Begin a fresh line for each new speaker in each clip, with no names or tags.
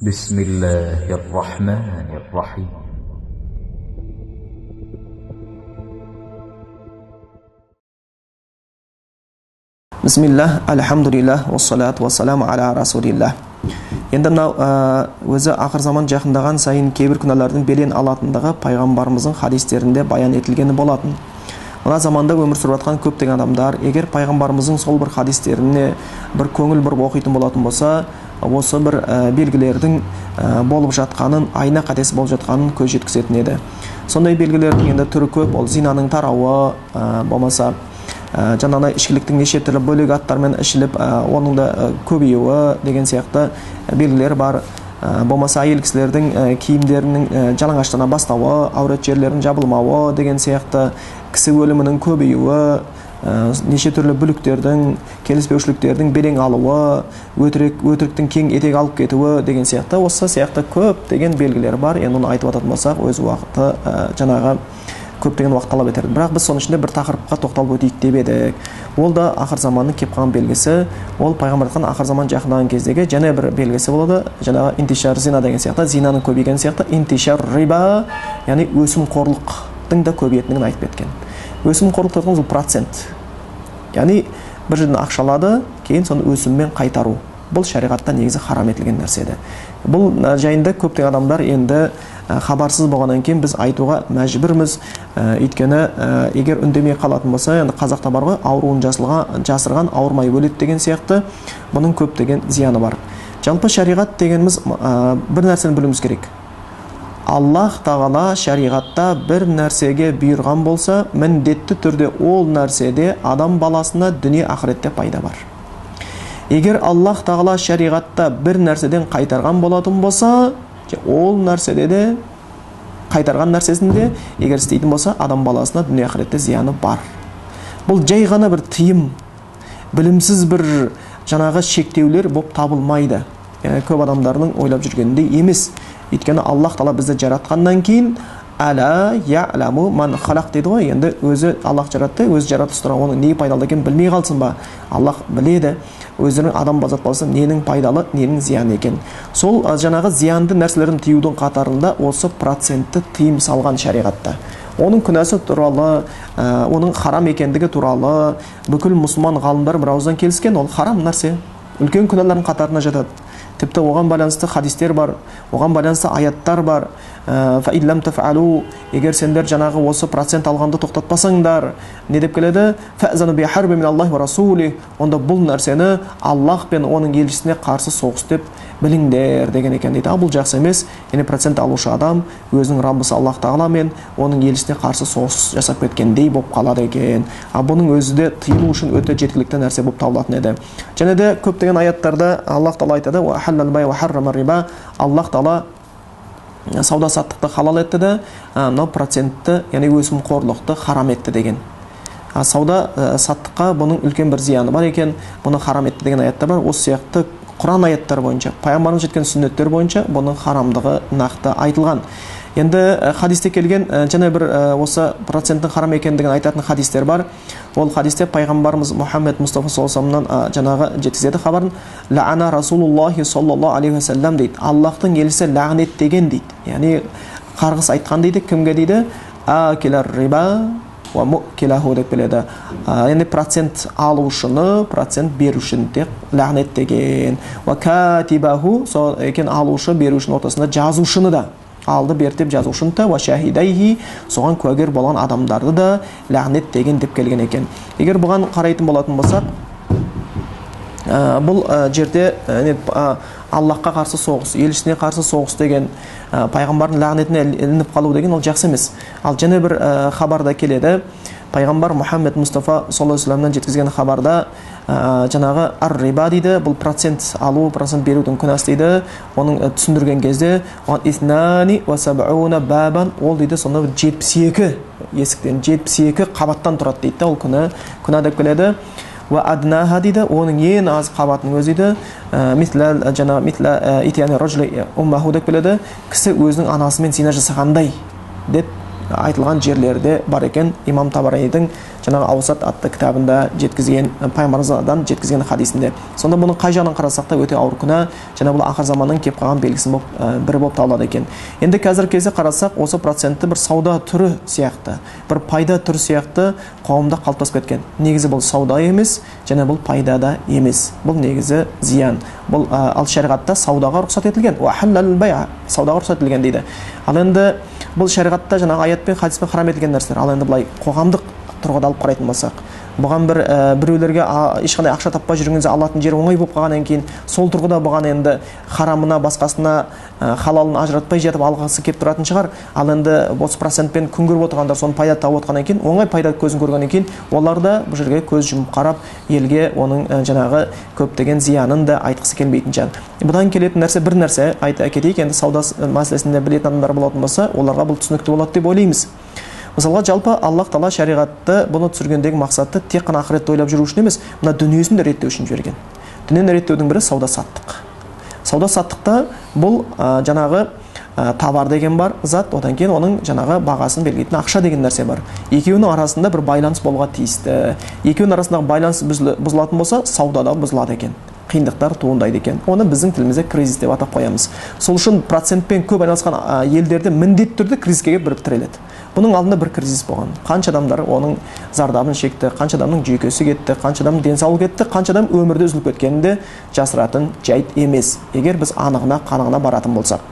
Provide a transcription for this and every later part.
بسم الله الرحمن الرحيم.
Bismillah, alhamdulillah, wassalatu wassalamu ala rasulillah. Енді мынау өзі ақыр заман жақындаған сайын кейбір күнәлардың белең алатындығы пайғамбарымыздың хадистерінде баян етілгені болатын. Мына заманда өмір сүріп жатқан көптеген адамдар, егер пайғамбарымыздың сол бір хадистеріне бір көңіл бұрып оқитын болатын болса, осы бір белгілердің болып жатқанын, айна қатесі болып жатқанын көз жеткізетін еді. Сондай белгілердің енді түрі көп, ол зинаның тарауы, болмаса жаңағыдай ішкіліктің неше түрлі бөлек аттармен ішіліп оның да көбеюі деген сияқты белгілер бар. Болмаса әйел кісілердің киімдерінің жалаңаштана бастауы, аурет жерлерінің жабылмауы деген сияқты, кісі өлімінің көбеюі, неше түрлі бүліктердің, келіспеушіліктердің белең алуы, өтіріктің кең етек алып кетуі деген сияқты, осы сияқты көп деген белгілер бар. Енді оны айтып жататын болсақ, өз уақыты жаңағы көптеген уақыт талап етеді. Бірақ біз соның ішінде бір тақырыпқа тоқталып өтейік деп едік. Ол да ақыр заманның кеп қалған белгісі. Ол пайғамбар айтқан ақыр заман жақындаған кездегі және бір белгісі болады. Жаңағы интишар зина деген сияқты, зинаның көбейген сияқты, интишар риба, яғни өсімқорлықтың да көбейетіндігін айтып кеткен. Өсімқорлық деген ол процент. Яғни бір жерден ақша алады, кейін соны өсіммен қайтару. Бұл шариғатта негізі харам етілген нәрсе еді. Бұл жайында көптеген адамдар енді хабарсыз болғаннан кейін біз айтуға мәжбүрміз. Өйткені егер үндемей қалатын болса, енді қазақта бар ғой, ауруын жасырған ауырмай өледі деген сияқты, бұның көптеген зияны бар. Жалпы шариғат дегеніміз бір нәрсені білуіміз керек. Аллах тағала шариғатта бір нәрсеге бұйырған болса, міндетті түрде ол нәрседе адам баласына дүние ақыретте пайда бар. Егер Аллах тағала шариғатта бір нәрседен қайтарған болатын болса, ол нәрседе де қайтарған нәрсесінде егер істейтін болса, адам баласына дүние ақыретте зияны бар. Бұл жай ғана бір тыйым, білімсіз бір жаңағы шектеулер болып табылмайды. Көп адамдардың ойлап жүргеніндей емес. Өйткені Аллах тағала бізді жаратқаннан кейін Ала я'ламу ман халақ дейді ғой. Енді өзі Аллах жаратты, өзі жаратып тұрған оның не пайдалы екенін білмей қалсын ба? Аллах біледі. Өздерінің адам базат болса, ненің пайдалы, ненің зиян екен. Сол жаңағы зиянды нәрселердің тыюдың қатарында осы процентті тыйым салған шариғатта. Оның күнәсі туралы, оның харам екендігі туралы бүкіл мұсылман ғалымдар бір ауыздан келіскен. Ол харам нәрсе, үлкен күнәлардың қатарына жатады. Тіпті оған байланысты хадистер бар, оған байланысты аяттар бар. Фаиллам тафалу, егер сендер жаңағы осы процент алғанды тоқтатпасаңдар, не деп келеді? Фазану би харби мин Аллахи ва расули, онда бұл нәрсені Аллах пен оның елшісіне қарсы соғыс деп біліңдер деген екен дейді. Бұл жақсы емес. Яғни процент алушы адам өзінің Раббысы Аллах тағала мен оның елшісіне қарсы соғыс жасап кеткендей болып қалады екен. Бұның өзі де тыйылу үшін өте жеткілікті нәрсе болып табылатын еді. Және де көптеген аяттарда Аллах тағала айтады: "Ва халлал бай ва харрама риба", Аллах тағала сауда саттықты халал етті де, мынау процентті, яғни өсімқорлықты харам етті деген. Сауда саттыққа бұның үлкен бір зияны бар екен, бұны харам етті деген аяттар бар. Осы сияқты Құран аяттары бойынша, пайғамбарымыз жеткен сүннеттер бойынша бұның харамдығы нақты айтылған. Енді хадисте келген және бір осы проценттің харам екендігін айтатын хадистер бар. Ол хадисте пайғамбарымыз Мұхаммед Мұстафа саллаллаху алейхи ва саллямнан жаңағы жеткізеді хабарын. Лаана Расулуллахи саллаллаху алейхи ва саллям дейді. Аллахтың елшісі лағнет деген дейді. Яғни қарғыс айтқан дейді. Кімге дейді? Акилар риба ва мукилаху деп келеді. Яғни процент алушыны, процент берушіні де лағнет деген. Ва катибаху, сол екен алушы берушінің ортасында жазушыны да алды бертеп жазушыны да, ва шахидайхи, соған куәгер болған адамдарды да лағнет деген деп келген екен. Егер бұған қарайтын болатын болсақ, бұл жерде Аллахқа қарсы соғыс, елшісіне қарсы соғыс деген, пайғамбардың лағнетіне ілініп қалу деген ол жақсы емес. Ал және бір хабарда келеді, пайғамбар Мұхаммед Мұстафа саллаллаху алейхи ва саллямнан жеткізген хабарда жаңағы ар-риба дейді, бұл процент алу, процент берудің күнәсі дейді. Оның түсіндірген кезде иснани ва саб'уна бабан, ол дейді сонда 72 есіктен, 72 қабаттан тұрады дейді. Ол күнә деп келеді. Ва аднаха дейді, оның ең аз қабатының өзі дейді. Митла итияни раджули уммаху деп келеді. Кісі өзінің анасымен зина жасағандай деп айтылған жерлерде бар екен. Имам Табаранидің жаңағы Аусат атты кітабында жеткізген, пайғамбарымыздан жеткізген хадисінде. Сонда бұның қай жағынан қарасақ та өте ауыр күнә, және бұл ақыр заманның кеп қалған белгісі бірі болып табылады екен. Енді қазіргі кезде қарасақ, осы процентті бір сауда түрі сияқты, бір пайда түрі сияқты қауымда қалыптасып кеткен. Негізі бұл сауда емес, және бұл пайда да емес. Бұл негізі зиян. Бұл ал шариғатта саудаға рұқсат етілген. Саудаға рұқсат етілген дейді. Ал енді бұл шариғатта жаңағы аятпен хадиспен харам етілген нәрселер. Ал енді былай қоғамдық тұрғыда алып қарайтын болсақ, бұған біреулерге ешқандай ақша таппай жүргенде алатын жер оңай болып қалғаннан кейін, сол тұрғыда бұған енді харамына басқасына халалын ажыратпай жетіп алғысы келіп тұратын шығар. Ал енді 30%-пен күн көріп отырғандар соны пайда тауып отырғаннан кейін, оңай пайда көзін көргеннен кейін, олар да бұл жерге көз жұмып қарап, елге оның жаңағы көптеген зиянын да айтқысы келмейтін жан. Бұдан келетін нәрсе бір нәрсе айта кетейік. Енді сауда мәселесінде білетін адамдар болатын болса, оларға бұл түсінікті болады деп ойлаймыз. Мысалға, жалпы Аллах Тағала шариғатты бұны түсіргендегі мақсаты тек қана ақыретті ойлап жүру үшін емес, мына дүниесін де реттеу үшін жіберген. Дүниені реттеудің бірі сауда-саттық. Сауда-саттықта бұл жаңағы товар деген бар зат, одан кейін оның жаңағы бағасын белгілейтін ақша деген нәрсе бар. Екеуінің арасында бір байланыс болуға тиісті. Екеуінің арасындағы байланыс бұзылатын болса, саудада бұзылады екен. Қиындықтар туындайды екен. Оны біздің тілімізде кризис деп атап қоямыз. Сол үшін процентпен көп айналысқан елдерде міндетті түрде кризиске бір тіреледі. Бұның алдында бір кризис болған. Қанша адамдар оның зардабын шекті, қанша адамның жүйкесі кетті, қанша адамның денсаулығы кетті, қанша адам өмірде үзіліп кеткенінде жасыратын жайт емес, егер біз анығына қанығына баратын болсақ.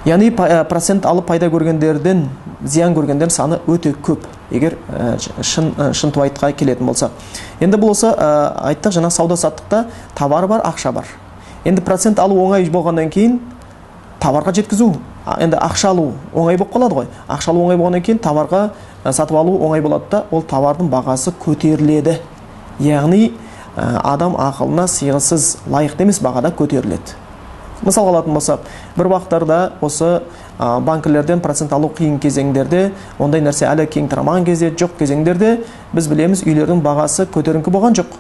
Яғни процент алып пайда көргендерден зиян көргендер саны өте көп, егер шынтуайтқа келетін болсақ. Енді бұл осы айттық, жаңа сауда-саттықта товар бар, ақша бар. Енді процент алу оңай болғаннан кейін товарға жеткізу, енді ақша алу оңай болып қалады ғой. Ақша алу оңай болғаннан кейін товарға сатып алу оңай болады да, ол товардың бағасы көтеріледі. Яғни адам ақылына сыйғысыз, лайықты емес бағада көтеріледі. Мысал алатын болсақ, бір уақыттарда осы банкілерден процент алу қиын кезеңдерде, ондай нәрсе әлі кең тарамаған кезде, жоқ кезеңдерде біз білеміз, үйлердің бағасы көтеріңкі болған жоқ.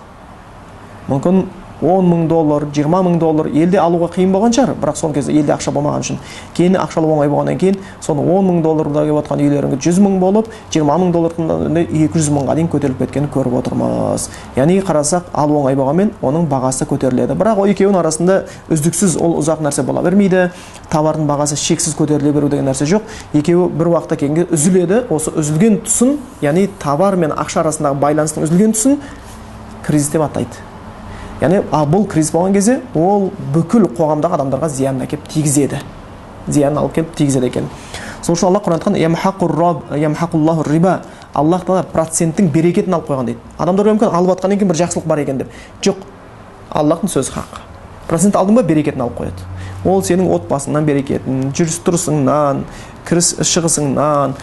Мүмкін $10,000, $20,000 елде алуға қиын болған шығар, бірақ сол кезде елде ақша болмаған үшін. Кейін ақша алу оңай болғаннан кейін, соны $10,000 келіп отқан үйлеріңе $100,000 болып, $20,000 $200,000-ға дейін көтеріліп кеткенін көріп отырмыз. Яғни қарасақ, алу оңай болғанмен оның бағасы көтеріледі. Бірақ екеуінің арасында үздіксіз ол ұзақ нәрсе бола бермейді. Товардың бағасы шексіз көтеріле беру деген нәрсе жоқ. Екеуі бір уақытта кейінге үзіледі. Осы үзілген тұсын, яғни товар мен ақша арасындағы байланыстың үзілген тұсын кризис деп атайды. Яғни бұл кризис болған кезде ол бүкіл қоғамдағы адамдарға зиян әкеп тигізеді. Зиян алып келіп тигізеді екен. Сол үшін Аллах Құранда айтқан ямхақуллаху риба, Аллах Тағала проценттің берекетін алып қойған дейді. Адамдар мүмкін алып жатқаннан кейін бір жақсылық бар екен деп. Жоқ. Аллахтың сөзі хақ. Процент алдың ба берекетін алып қояды. Ол сенің отбасыңнан берекетін, жүріс-тұрысыңнан, кіріс-шығысыңнан,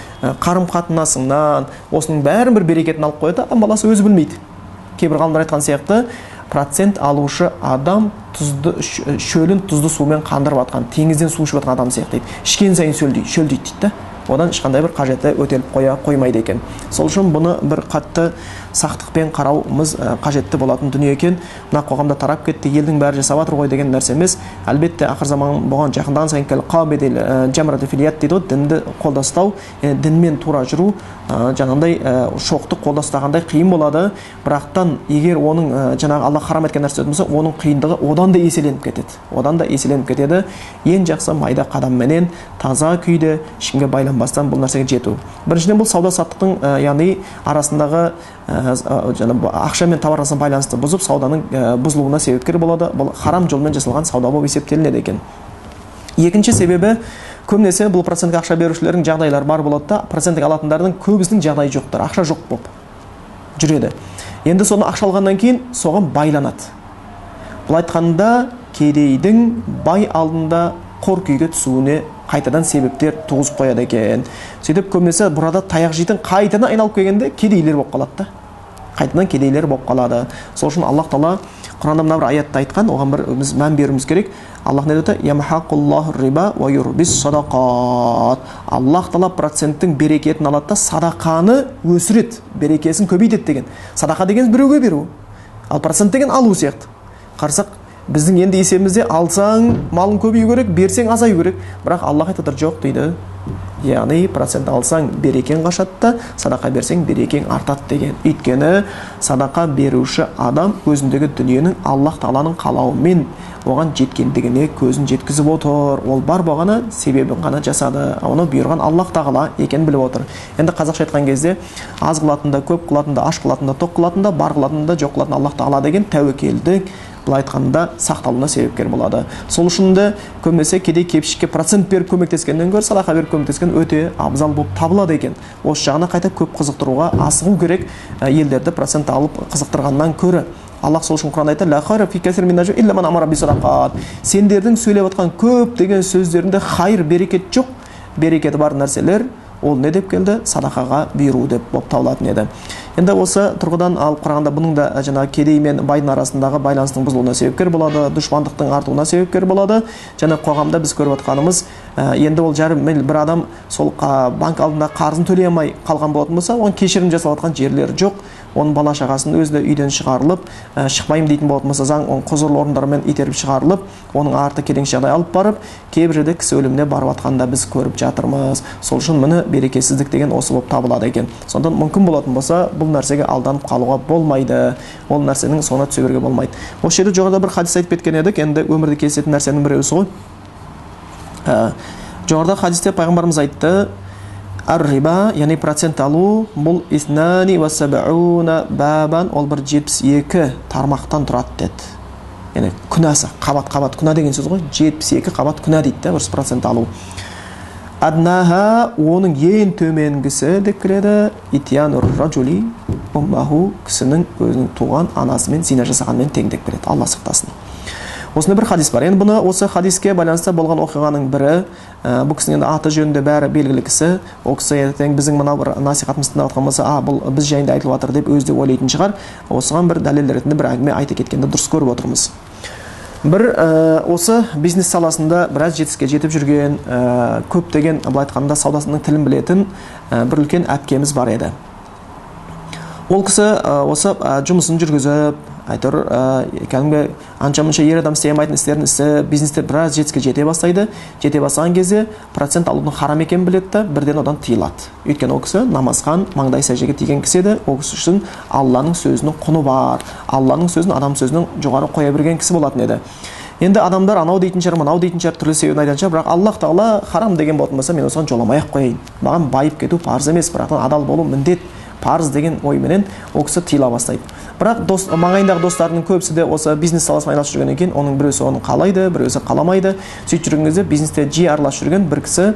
қарым-қатынасыңнан, осының бәрін бір берекетін алып қояды, адам баласы өзі білмейді. Кейбір ғалымдар айтқан сияқты, процент алушы адам шөлін тұзды сумен қандырып атқан, теңізден су ішіп атқан адам сияқты дейді. Ішкен сайын шөлдейді дейді. Одан ешқандай бір қажеті өтеліп қоймайды екен. Сол үшін бұны бір қатты сақтықпен қарауымыз қажетті болатын дүние екен. Мына қоғамда тарап кетті, елдің бәрі жасап жатыр ғой деген нәрсе емес. Әлбетте ақыр заман болған жақындаған сайын қабедел жамраты филият дейді, дінді қолда ұстау, дінмен тура жүру жаңағындай шоқты қолда ұстағандай қиын болады. Бірақтан егер оның жаңағы Алла харам еткен нәрсе болса, оның қиындығы одан да еселеніп кетеді. Ең жақсы майда қадамменен таза күйде ешкімге байланбастан бұл нәрсеге жету. Біріншіден бұл сауда-саттықтың яғни арасындағы ақша мен товар арасында байланысты бұзып, сауданың бұзылуына себепкер болады. Бұл харам жолмен жасалған сауда болып есептелінеді екен. Екінші себебі, көбінесе бұл процентке ақша берушілердің жағдайлары бар болады да, процентке алатындардың көбісінің жағдайы жоқтар, ақша жоқ болып жүреді. Енді соны ақша алғаннан кейін соған байланады. Бұл айтқанда кедейдің бай алдында қор күйге түсуіне қайтадан себептер туғызып қояды екен. Сөйтіп көбінесе burada таяқ жейтін қайтадан айналып келгенде кедейлер болып қалады да. Қайтадан кедейлер болып қалады. Сол үшін Аллах Тағала Құранда мына бір аятта айтқан, оған бір біз мән беруіміз керек. Аллах не деді? Ямхақуллаху риба ва юрбис садақат. Аллах Тағала проценттің берекетін алады да садақаны өсіреді, берекесін көбейтеді деген. Садақа деген біреуге беру. Ал процент деген алу сияқты. Қарсақ біздің енді есебімізде алсаң малың көбею керек, берсең азаю керек. Бірақ Аллах айтады жоқ дейді. яғни процент алсаң берекең қашады да, садақа берсең берекең артады деген. Өйткені садақа беруші адам өзіндегі дүниенің Аллах Тағаланың қалауымен оған жеткендігіне көзін жеткізіп отыр. Ол бар болғаны себебін ғана жасады. Оны бұйырған Аллах Тағала екенін біліп отыр. Енді қазақша айтқан кезде аз қылатында, көп қылатында, аш қылатында, тоқ қылатында, бар қылатында, жоқ қылатында Аллах Тағала деген тәуекелдік былай айтқанда сақталуына себепкер болады. Сол үшін де көбінесе кедей кепшікке процент беріп көмектескеннен гөрі садақа беріп көмектескен өте абзал болып табылады екен. Осы жағына қайта көп қызықтыруға асығу керек, елдерді процент алып қызықтырғаннан көрі. Аллах сол үшін Құранда айтады: "Ла хайра фи касир мин нажу илля ман амара бисадақат". Сендердің сөйлеп отқан көп деген сөздерінде хайыр, берекет жоқ. Берекеті бар нәрселер ол не деп келді? Садақаға бұйыру деп болып табылатын еді. Енді осы тұрғыдан алып қарағанда бұның да жаңағы кедей мен байдың арасындағы байланыстың бұзылуына себепкер болады, дұшпандықтың артуына себепкер болады. Және қоғамда біз көріп отқанымыз, енді ол жарым бір адам сол банк алдында қарызын төлей алмай қалған болатын болса, оған кешірім жасалып жатқан жерлері жоқ. Оның бала шағасын өзі де үйден шығарылып, шықпаймын дейтін болатын болса, заң оның құзырлы орындармен итеріп шығарылып, оның арты келеңсіз жағдай алып барып, кейбір жерде кісі өліміне барып жатқанда біз көріп жатырмыз. Сол үшін міне берекесіздік деген осы болып табылады екен. Сонда мүмкін болатын болса, бұл нәрсеге алданып қалуға болмайды. Ол нәрсенің соңына түсе беруге болмайды. Осы жерде жоғарыда бір хадис айтып кеткен едік. Енді өмірде кездесетін нәрсенің бірі осы ғой. Жоғарыда хадисте пайғамбарымыз айтты: "Ар-риба", яғни процент алу, бұл иснани ва сабауна бабан, ол бір 72 тармақтан тұрады деді. Яғни күнәсі, қабат күнә деген сөз ғой. 72 қабат күнә дейді да, бір процент алу. Аднаха, оның ең төменгісі деп келеді, итянур ражули уммаху, кісінің өзінің туған анасымен зина жасағанмен тең деп келеді. Алла сақтасын. Осында бір хадис бар. Енді бұны осы хадиске байланысты болған оқиғаның бірі, бұл кісінің аты жөнінде бәрі белгілі кісі. Ол кісі ертең біздің мына бір насихатымызды тыңдап жатқан болса, бұл біз жайында айтылып жатыр деп өзі де ойлайтын шығар. Осыған бір дәлел ретінде бір әңгіме айта кеткенді дұрыс көріп отырмыз. Бір осы бизнес саласында біраз жетістікке жетіп жүрген, көптеген былай айтқанда саудасының тілін білетін бір үлкен әпкеміз бар еді. Ол кісі осы жұмысын жүргізіп, айтыр, кәдімгі анша-мұнша ер адам істей алмайтын істерін істеп, бизнесте біраз жетістікке жете бастайды. Жете бастаған кезде процент алудың харам екенін біледі да, бірден одан тыйылады. Өйткені ол кісі намазхан, маңдай сәждеге тиген кісі еді. Ол кісі үшін Алланың сөзінің құны бар. Алланың сөзін адам сөзінің жоғары қоя берген кісі болатын еді. Енді адамдар анау дейтін шығар, мынау дейтін шығар, түрлі себебін айтатын шығар, бірақ Аллах Тағала харам деген болатын болса, мен осыған жоламай-ақ қояйын. Маған байып кету парыз емес, бірақ адал болу міндет. Парыз деген ойменен ол кісі тыйыла бастайды. Бірақ маңайындағы достарының көбісі де осы бизнес саласына айналысып жүргеннен кейін, оның біреусі оны қалайды, біреусі қаламайды. Сөйтіп жүрген кезде бизнесте жиі араласып жүрген бір кісі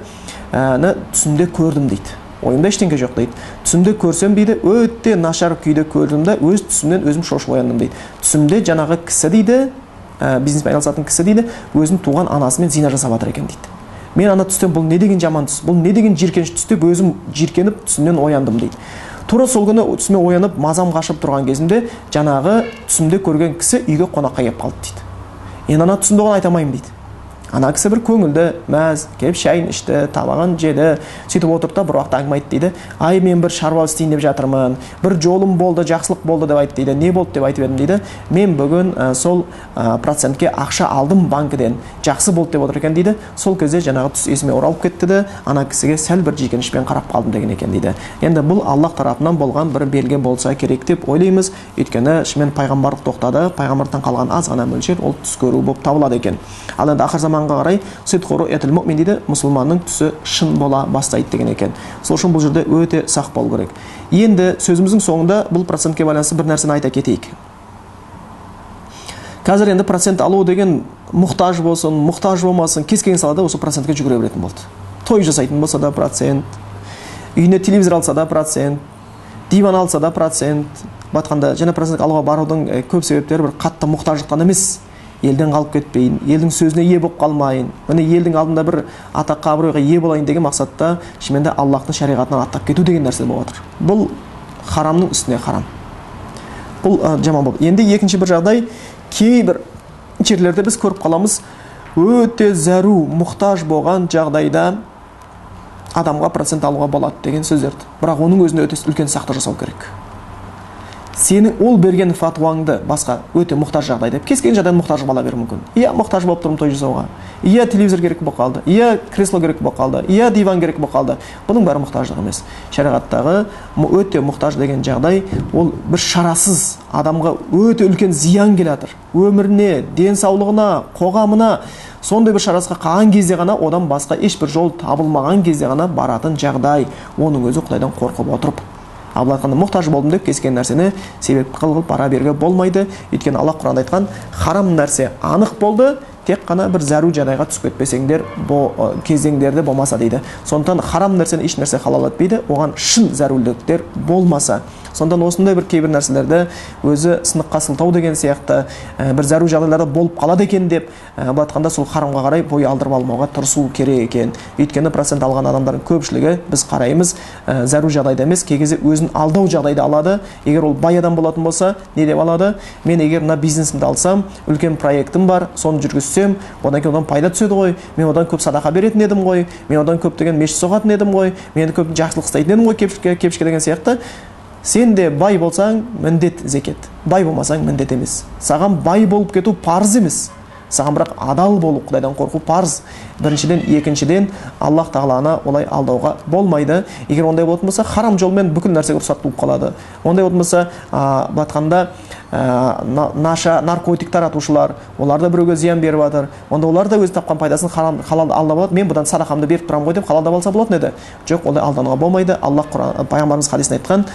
түсімде көрдім дейді. Ойымда ештеңе жоқ дейді. Түсімде көрсем дейді, өте нашар күйде көрдім де, өз түсімнен өзім шошып ояндым дейді. Түсімде жаңағы кісі дейді, бизнеспен айналысатын кісі дейді, өзінің туған анасымен зина жасап жатыр екен дейді. Мен ана түстен бұл не деген жаман түс, бұл не деген жиіркеніш түс деп өзім жиіркеніп түсімнен ояндым дейді. Тура сол күні түсіме оянып, мазам қашып тұрған кезімде жаңағы түсімде көрген кісі үйге қонаққа келіп қалды дейді. Енді ана түсімде оған айта алмаймын дейді. Ана кісі бір көңілді, мәз, келіп шайын ішті, тамағын жеді, сөйтіп отырды да бір уақытта әңгіме айтты дейді. Ай, мен бір шаруа істейін деп жатырмын, бір жолым болды, жақсылық болды деп айтты дейді. Не болды деп айтып едім дейді. Мен бүгін сол процентке ақша алдым банкіден, жақсы болды деп отыр екен дейді. Сол кезде жаңағы түс есіме оралып кетті де, ана кісіге сәл бір жиіркенішпен қарап қалдым деген екен дейді. Енді бұл Аллах тарапынан болған бір белгі болса керек деп ойлаймыз. Өйткені шынымен пайғамбарлық тоқтады, пайғамбардан қалған аз ғана мөлшер ол түс көру болып табылады екен. Ал енді ақыр заманға қарай сидқу ру'ятул муъмин дейді, мұсылманның түсі шын бола бастайды деген екен. Сол үшін бұл жерде өте сақ болу керек. Енді сөзіміздің соңында бұл процентке байланысты бір нәрсені айта кетейік. Қазір енді процент алу деген мұқтаж болсын, мұқтаж болмасын, кез келген салада осы процентке жүгіре беретін болды. Той жасайтын болса да процент, үйіне телевизор алса да процент, диван алса да процент, батқанда және процентке алуға барудың көп себептері бір қатты мұқтаждықтан емес. Елден қалып кетпейін, елдің сөзіне ие болып қалмайын, міне елдің алдында бір атаққа, абыройға ие болайын деген мақсатта шынымен Аллахтың шариғатынан аттап кету деген нәрсе болып отыр. Бұл харамның үстіне харам. Бұл жаман болып. Енді екінші бір жағдай, кейбір жерлерде біз көріп қаламыз, өте зәру, мұқтаж болған жағдайда адамға процент алуға болады деген сөздерді. Бірақ оның өзінде өте үлкен сақтық жасау керек. Сенің ол берген фатуаңды басқа өте мұқтаж жағдайда, кез келген жағдайда мұқтаж бола беруі мүмкін. Иә, мұқтаж болып тұрмын той жасауға. иә телевизор керек болып қалды, иә кресло керек болып қалды, иә диван керек болып қалды. Бұның бәрі мұқтаждық емес. Шариғаттағы өте мұқтаж деген жағдай ол бір шарасыз адамға өте үлкен зиян келе жатыр. Өміріне, денсаулығына, қоғамына сондай бір шарасқа қалған кезде ғана, одан басқа ешбір жол табылмаған кезде ғана баратын жағдай. Оның өзі Құдайдан қорқып отырып. Ал былай айтқанда мұқтаж болдым деп кез келген нәрсені себеп қылып бара беруге болмайды. Өйткені Алла Құранда айтқан, харам нәрсе анық болды, тек қана бір зәру жағдайға түсіп кетпесеңдер, кезеңдерде болмаса дейді. Сондықтан харам нәрсені еш нәрсе халал етпейді, оған шын зәруліктер болмаса. Сондан осындай бір кейбір нәрселерді өзі сыныққа сылтау деген сияқты бір зәру жағдайларда болып қалады екен деп былай айтқанда сол харамға қарай бой алдырып алмауға тырысу керек екен. Өйткені процент алған адамдардың көпшілігі біз қараймыз зәру жағдайда емес, кей кезде өзін алдау жағдайда алады. Егер ол бай адам болатын болса, не деп алады? Мен егер мына бизнесімді алсам, үлкен проектім бар, соны жүргізсем, одан кейін одан пайда түседі ғой, мен одан көп садақа беретін едім ғой, мен одан көптеген мешіт соғатын едім ғой, мен көп жақсылық істейтін едім ғой кепшікке деген сияқты. Сен де бай болсаң міндет зекет, бай болмасаң міндет емес. Саған бай болып кету парыз емес. Саған бірақ адал болу, Құдайдан қорқу парыз. Біріншіден, екіншіден, Аллах Тағаланы олай алдауға болмайды. Егер ондай болатын болса, харам жолмен бүкіл нәрсеге рұқсат болып қалады. Ондай болатын болса, батқанда наркотик таратушылар, олар да біреуге зиян беріп жатыр. Онда олар да өз тапқан пайдасын халалды алдап алады. Мен бұдан садақамды беріп тұрамын ғой деп халалдап алса болатын еді. Жоқ, ондай алдануға болмайды. Аллах пайғамбарымыз хадисінде айтқан,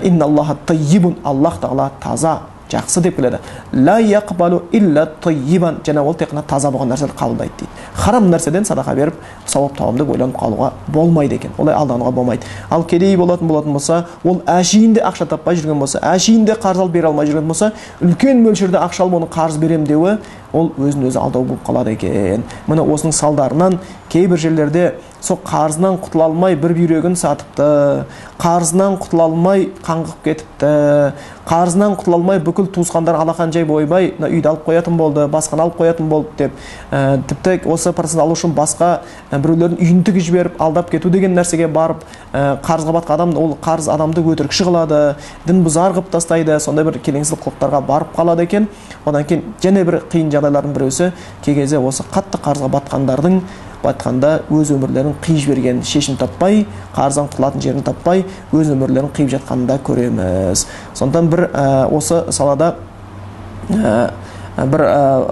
инналлаха таййибун, Аллах Тағала таза, жақсы деп келеді. Ла яқбалу илля таййибан, және ол тек қана таза болған нәрсені қабылдайды дейді. Харам нәрседен садақа беріп, сауап табамын деп ойланып қалуға болмайды екен. Олай алдануға болмайды. Ал кедей болатын болса, ол әшейінде ақша таппай жүрген болса, әшейінде қарыз алып бере алмай жүрген болса, үлкен мөлшерде ақша алып оны қарыз берем деуі, ол өзін-өзі алдау болып қалады екен. Міне осының салдарынан кейбір жерлерде сол қарызынан құтыла алмай бір бүйрегін сатыпты, қарызынан құтыла алмай қаңғып кетіпті, қарызынан құтыла алмай бүкіл туысқандар алақан жай бойбай үйді алып қоятын болды, басқаны алып қоятын болды деп, тіпті осы процент алу үшін басқа біреулердің үйін тігіп жіберіп алдап кету деген нәрсеге барып, қарызға батқан адам ол қарыз адамды өтірікші қылады, дін бұзар қылып тастайды, сондай бір келеңсіз қылықтарға барып қалады екен. Одан кейін және бір қиын жағдайлардың біреусі кей кезде осы қатты қарызға батқандардың айтқанда өз өмірлерін қиып жіберген, шешім таппай, қарыздан құтылатын жерін таппай, өз өмірлерін қиып жатқанын да көреміз. Сондықтан бір осы салада бір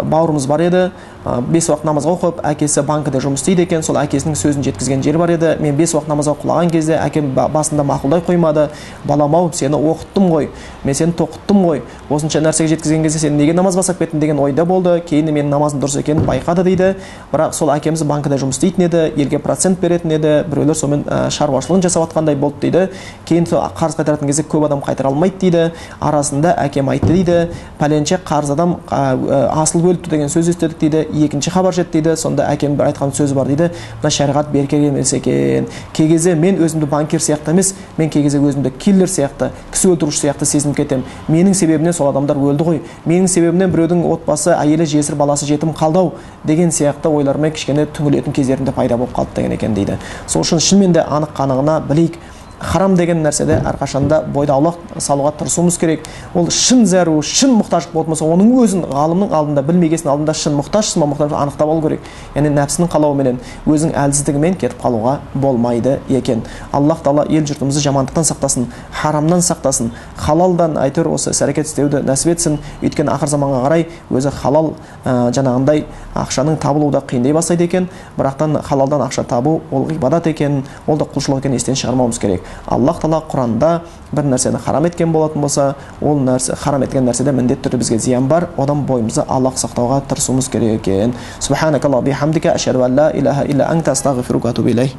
бауырымыз бар еді, 5 уақыт намазға оқып, әкесі банкіде жұмыс істейді екен, сол әкесінің сөзін жеткізген жері бар еді. Мен 5 уақыт намазға құлаған кезде әкем басында мақұлдай қоймады. Балам-ау, сені оқыттым ғой, мен сені тоқыттым ғой, осынша нәрсеге жеткізген кезде сен неге намазға сап кеттің деген ойда болды. Кейін мен намаздың дұрыс екенін байқады дейді. Бірақ сол әкеміз банкіде жұмыс істейтін еді, елге процент беретін еді, біреулер сонымен шаруашылығын жасап жатқандай болды дейді. Кейін қарыз қайтаратын кезде көп адам қайтара алмайды дейді. Арасында әкем айтты дейді, пәленше қарыз адам асыл бөліпті деген сөз естідік дейді. Екінші хабар жетті дейді. Сонда әкем бір айтқан сөзі бар дейді. Мына шариғат берке емес екен. Кей кезде мен өзімді банкир сияқты емес, мен кей кезде өзімді киллер сияқты, кісі өлтіруші сияқты сезініп кетем. Менің себебімнен сол адамдар өлді ғой. Менің себебімнен біреудің отбасы, әйелі жесір, баласы жетім қалдау деген сияқты ойлармен кішкене түңілетін кездерінде пайда болып қалды деген екен дейді. Сол үшін шынымен де анық қанығына білейік. Харам деген нәрседе әрқашанда бойда аулақ салуға тырысуымыз керек. Ол шын зәру, шын мұқтаж болмаса, оның өзін ғалымның алдында, білмегесінің алдында шын мұқтажсың ба, мұқтаж анықтап алу керек. Яғни нәпсінің қалауыменен, өзің әлсіздігімен кетіп қалуға болмайды екен. Аллах Тағала ел жұртымызды жамандықтан сақтасын, харамнан сақтасын, халалдан әйтеуір осы әрекет істеуді нәсіп етсін. Өйткені ақыр заманға қарай өзі халал жаңағындай ақшаның табылуы да қиындай бастайды екен. Бірақтан халалдан ақша табу ол ғибадат екен, ол да құлшылық екенін естен шығармауымыз керек. Аллах Тағала Құранда бір нәрсені харам еткен болатын болса, ол нәрсе харам еткен нәрседе міндетті түрде бізге зиян бар. Одан бойымызды Аллах сақтауға тырысуымыз керек екен. Субханакаллаху бихамдика, ашһаду ан ла илаха илля анта, астағфирука ва атубу илейк.